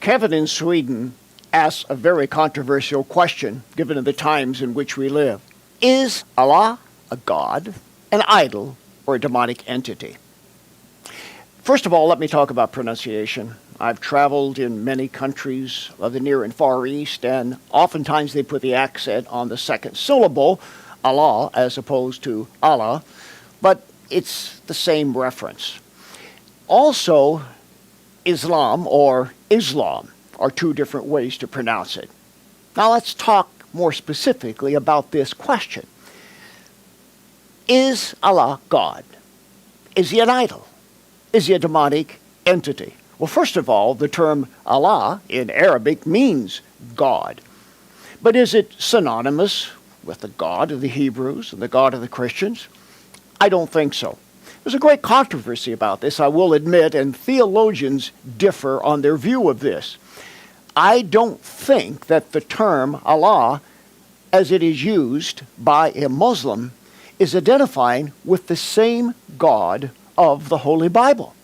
Kevin in Sweden asks a very controversial question, given the times in which we live. Is Allah a god, an idol, or a demonic entity? First of all, let me talk about pronunciation. I've traveled in many countries of the Near and Far East, and oftentimes they put the accent on the second syllable, Allah, as opposed to Allah, but it's the same reference. Also, Islam or Islam are two different ways to pronounce it. Now let's talk more specifically about this question. Is Allah God? Is he an idol? Is he a demonic entity? Well, first of all, the term Allah in Arabic means God. But is it synonymous with the God of the Hebrews and the God of the Christians? I don't think so. There's a great controversy about this, I will admit, and theologians differ on their view of this. I don't think that the term Allah, as it is used by a Muslim, is identifying with the same God of the Holy Bible.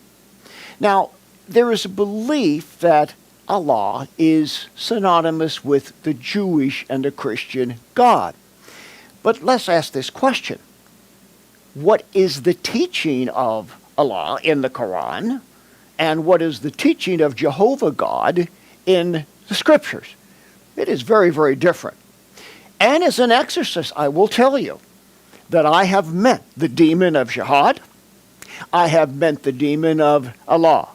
Now, there is a belief that Allah is synonymous with the Jewish and the Christian God. But let's ask this question. What is the teaching of Allah in the Koran? And what is the teaching of Jehovah God in the Scriptures? It is very, very different. And as an exorcist, I will tell you that I have met the demon of jihad. I have met the demon of Allah.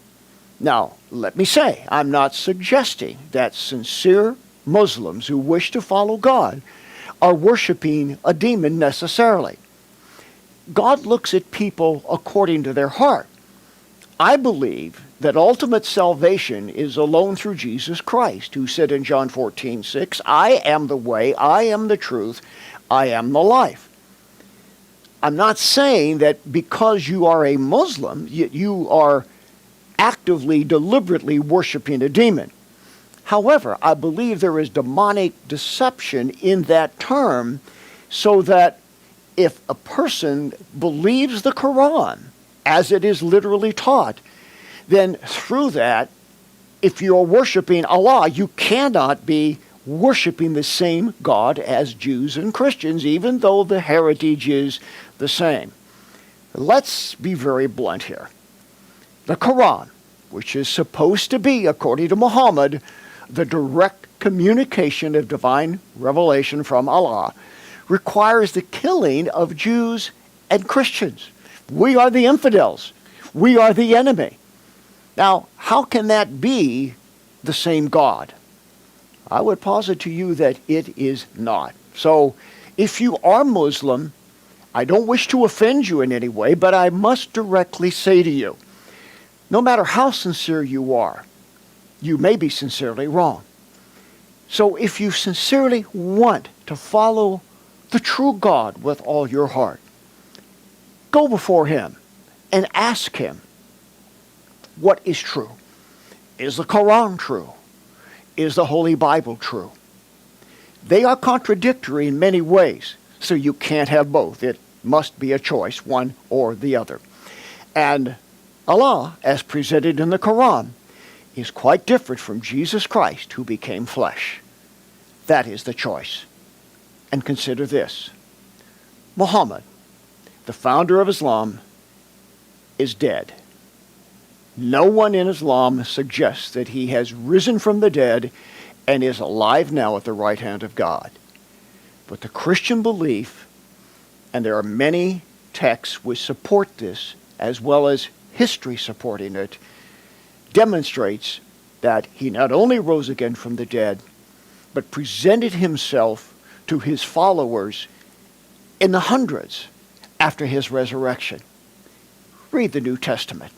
Now, let me say, I'm not suggesting that sincere Muslims who wish to follow God are worshiping a demon necessarily. God looks at people according to their heart. I believe that ultimate salvation is alone through Jesus Christ, who said in John 14:6, I am the way, I am the truth, I am the life. I'm not saying that because you are a Muslim, you are actively, deliberately worshiping a demon. However, I believe there is demonic deception in that term, so that if a person believes the Quran as it is literally taught, then through that, if you're worshiping Allah, you cannot be worshiping the same God as Jews and Christians, even though the heritage is the same. Let's be very blunt here. The Quran, which is supposed to be, according to Muhammad, the direct communication of divine revelation from Allah, requires the killing of Jews and Christians. We are the infidels. We are the enemy. Now, how can that be the same God? I would posit to you that it is not. So, if you are Muslim, I don't wish to offend you in any way, but I must directly say to you, no matter how sincere you are, you may be sincerely wrong. So if you sincerely want to follow the true God with all your heart, go before Him and ask Him, what is true? Is the Koran true? Is the Holy Bible true? They are contradictory in many ways, so you can't have both. It must be a choice, one or the other. And Allah, as presented in the Quran, is quite different from Jesus Christ, who became flesh. That is the choice. And consider this. Muhammad, the founder of Islam, is dead. No one in Islam suggests that he has risen from the dead and is alive now at the right hand of God. But the Christian belief, and there are many texts which support this, as well as history supporting it, demonstrates that he not only rose again from the dead, but presented himself to his followers in the hundreds after his resurrection. Read the New Testament.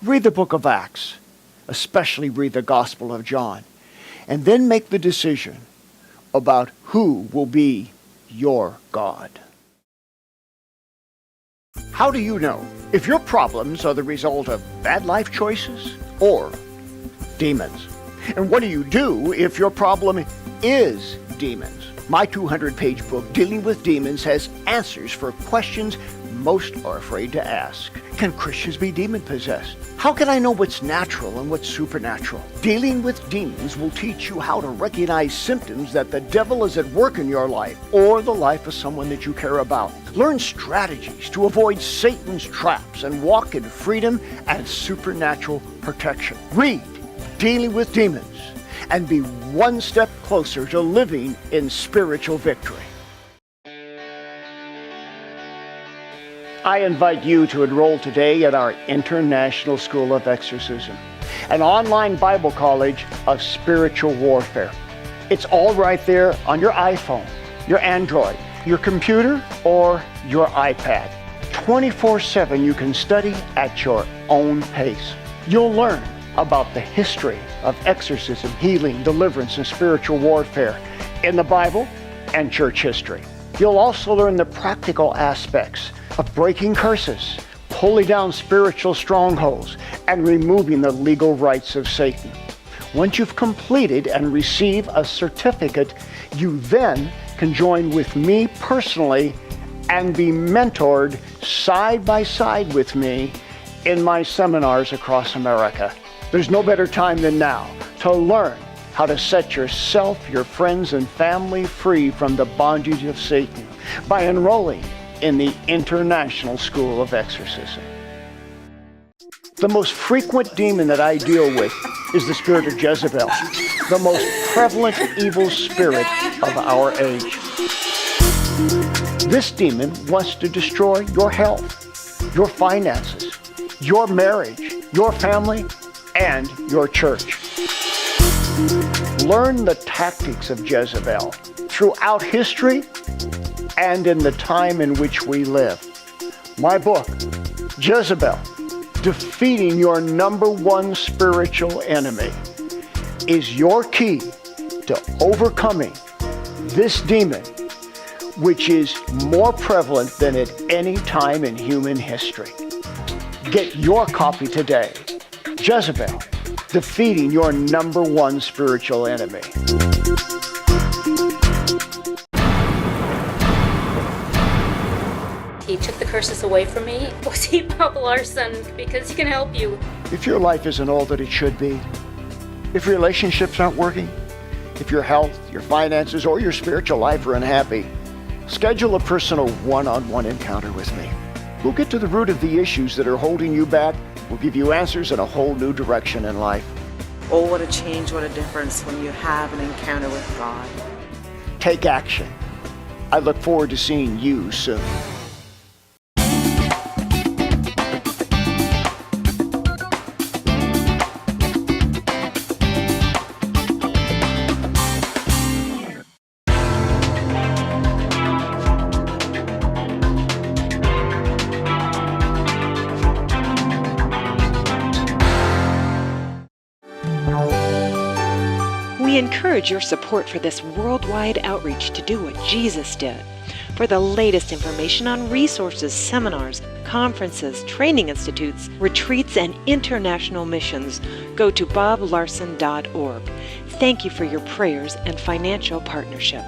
Read the book of Acts. Especially read the Gospel of John. And then make the decision about who will be your God. How do you know if your problems are the result of bad life choices or demons? And what do you do if your problem is demons? My 200-page book, Dealing with Demons, has answers for questions most are afraid to ask. Can Christians be demon-possessed? How can I know what's natural and what's supernatural? Dealing with demons will teach you how to recognize symptoms that the devil is at work in your life or the life of someone that you care about. Learn strategies to avoid Satan's traps and walk in freedom and supernatural protection. Read Dealing with Demons and be one step closer to living in spiritual victory. I invite you to enroll today at our International School of Exorcism, an online Bible college of spiritual warfare. It's all right there on your iPhone, your Android, your computer, or your iPad. 24/7 you can study at your own pace. You'll learn about the history of exorcism, healing, deliverance, and spiritual warfare in the Bible and church history. You'll also learn the practical aspects of breaking curses, pulling down spiritual strongholds, and removing the legal rights of Satan. Once you've completed and receive a certificate, you then can join with me personally and be mentored side by side with me in my seminars across America. There's no better time than now to learn how to set yourself, your friends, and family free from the bondage of Satan by enrolling in the International School of Exorcism. The most frequent demon that I deal with is the spirit of Jezebel, the most prevalent evil spirit of our age. This demon wants to destroy your health, your finances, your marriage, your family, and your church. Learn the tactics of Jezebel throughout history and in the time in which we live. My book, Jezebel, Defeating Your Number One Spiritual Enemy, is your key to overcoming this demon, which is more prevalent than at any time in human history. Get your copy today. Jezebel, Defeating Your Number One Spiritual Enemy. He took the curses away from me. Go see Bob Larson because he can help you. If your life isn't all that it should be, if relationships aren't working, if your health, your finances, or your spiritual life are unhappy, schedule a personal one-on-one encounter with me. We'll get to the root of the issues that are holding you back. We'll give you answers and a whole new direction in life. Oh, what a change, what a difference when you have an encounter with God. Take action. I look forward to seeing you soon. We encourage your support for this worldwide outreach to do what Jesus did. For the latest information on resources, seminars, conferences, training institutes, retreats, and international missions, go to boblarson.org. Thank you for your prayers and financial partnership.